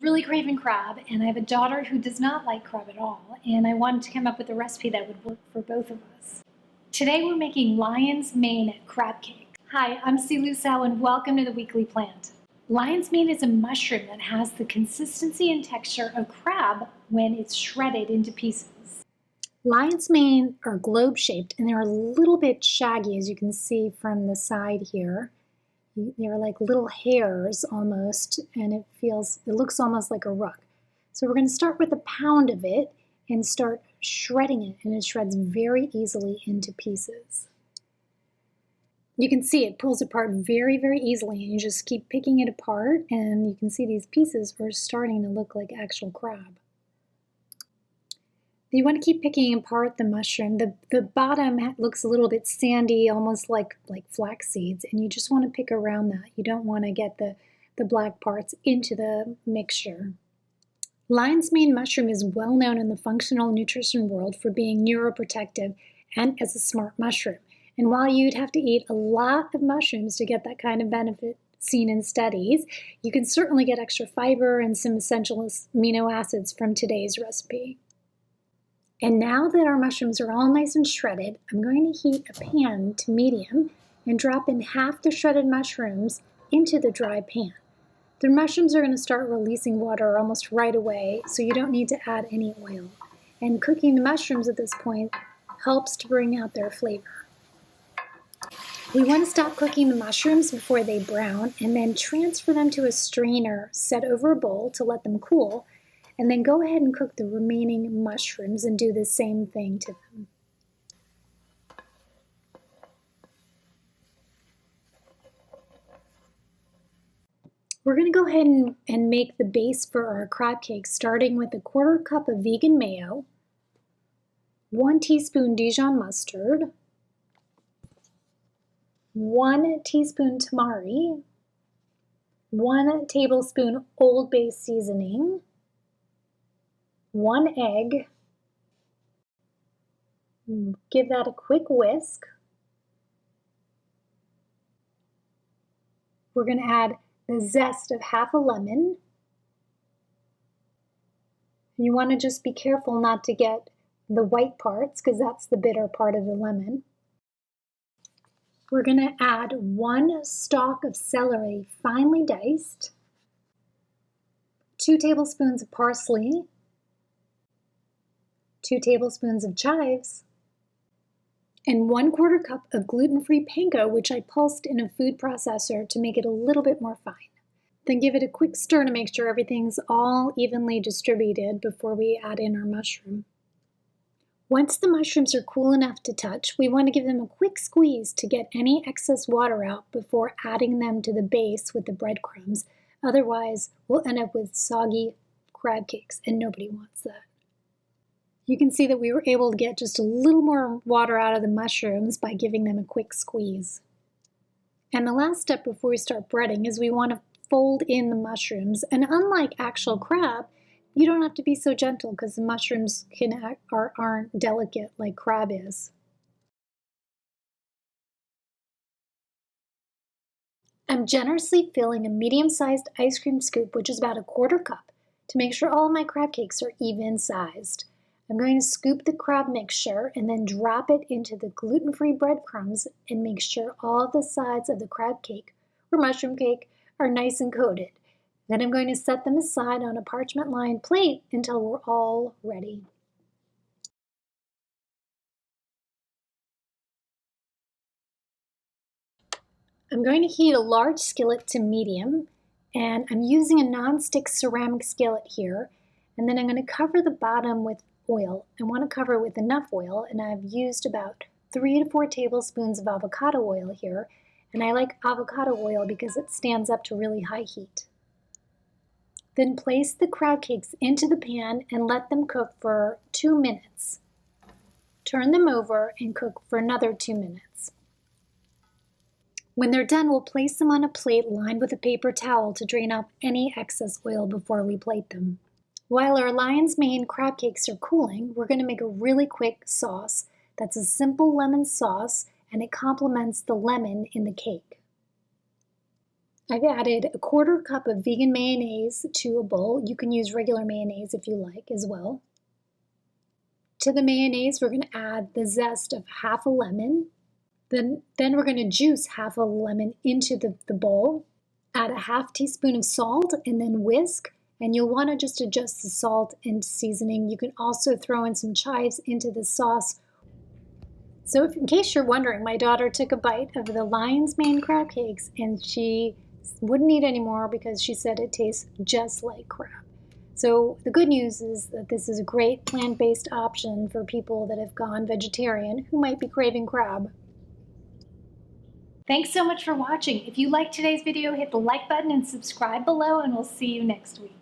Really craving crab, and I have a daughter who does not like crab at all, and I wanted to come up with a recipe that would work for both of us. Today we're making lion's mane crab cake. Hi, I'm Silu Sao, and welcome to the Weekly Plant. Lion's mane is a mushroom that has the consistency and texture of crab when it's shredded into pieces. Lion's mane are globe-shaped, and they're a little bit shaggy, as you can see from the side here. They're like little hairs almost, and it looks almost like a rook. So we're going to start with a pound of it and start shredding it, and it shreds very easily into pieces. You can see it pulls apart very, very easily, and you just keep picking it apart, and you can see these pieces are starting to look like actual crab. You want to keep picking apart the mushroom. The bottom looks a little bit sandy, almost like flax seeds, and you just want to pick around that. You don't want to get the black parts into the mixture. Lion's mane mushroom is well known in the functional nutrition world for being neuroprotective and as a smart mushroom. And while you'd have to eat a lot of mushrooms to get that kind of benefit seen in studies, you can certainly get extra fiber and some essential amino acids from today's recipe. And now that our mushrooms are all nice and shredded, I'm going to heat a pan to medium and drop in half the shredded mushrooms into the dry pan. The mushrooms are going to start releasing water almost right away, so you don't need to add any oil. And cooking the mushrooms at this point helps to bring out their flavor. We want to stop cooking the mushrooms before they brown and then transfer them to a strainer set over a bowl to let them cool. And then go ahead and cook the remaining mushrooms and do the same thing to them. We're going to go ahead and make the base for our crab cake, starting with a 1/4 cup of vegan mayo, 1 teaspoon Dijon mustard, 1 teaspoon tamari, 1 tablespoon Old Bay seasoning, 1 egg. Give that a quick whisk. We're going to add the zest of half a lemon. You want to just be careful not to get the white parts, because that's the bitter part of the lemon. We're going to add 1 stalk of celery finely diced, 2 tablespoons of parsley, 2 tablespoons of chives, and 1/4 cup of gluten-free panko, which I pulsed in a food processor to make it a little bit more fine. Then give it a quick stir to make sure everything's all evenly distributed before we add in our mushroom. Once the mushrooms are cool enough to touch, we want to give them a quick squeeze to get any excess water out before adding them to the base with the breadcrumbs. Otherwise, we'll end up with soggy crab cakes, and nobody wants that. You can see that we were able to get just a little more water out of the mushrooms by giving them a quick squeeze. And the last step before we start breading is we want to fold in the mushrooms. And unlike actual crab, you don't have to be so gentle because the mushrooms aren't delicate like crab is. I'm generously filling a medium-sized ice cream scoop, which is about a 1/4 cup, to make sure all of my crab cakes are even-sized. I'm going to scoop the crab mixture and then drop it into the gluten-free breadcrumbs and make sure all the sides of the crab cake or mushroom cake are nice and coated. Then I'm going to set them aside on a parchment-lined plate until we're all ready. I'm going to heat a large skillet to medium, and I'm using a non-stick ceramic skillet here. And then I'm going to cover the bottom with oil. I want to cover it with enough oil, and I've used about 3 to 4 tablespoons of avocado oil here. And I like avocado oil because it stands up to really high heat. Then place the crab cakes into the pan and let them cook for 2 minutes. Turn them over and cook for another 2 minutes. When they're done, we'll place them on a plate lined with a paper towel to drain off any excess oil before we plate them. While our lion's mane crab cakes are cooling, we're going to make a really quick sauce that's a simple lemon sauce, and it complements the lemon in the cake. I've added a quarter cup of vegan mayonnaise to a bowl. You can use regular mayonnaise if you like as well. To the mayonnaise, we're going to add the zest of half a lemon. Then we're going to juice half a lemon into the bowl. Add a half teaspoon of salt and then whisk. And you'll want to just adjust the salt and seasoning. You can also throw in some chives into the sauce. So in case you're wondering, my daughter took a bite of the lion's mane crab cakes and she wouldn't eat anymore because she said it tastes just like crab. So the good news is that this is a great plant-based option for people that have gone vegetarian who might be craving crab. Thanks so much for watching. If you liked today's video, hit the like button and subscribe below, and we'll see you next week.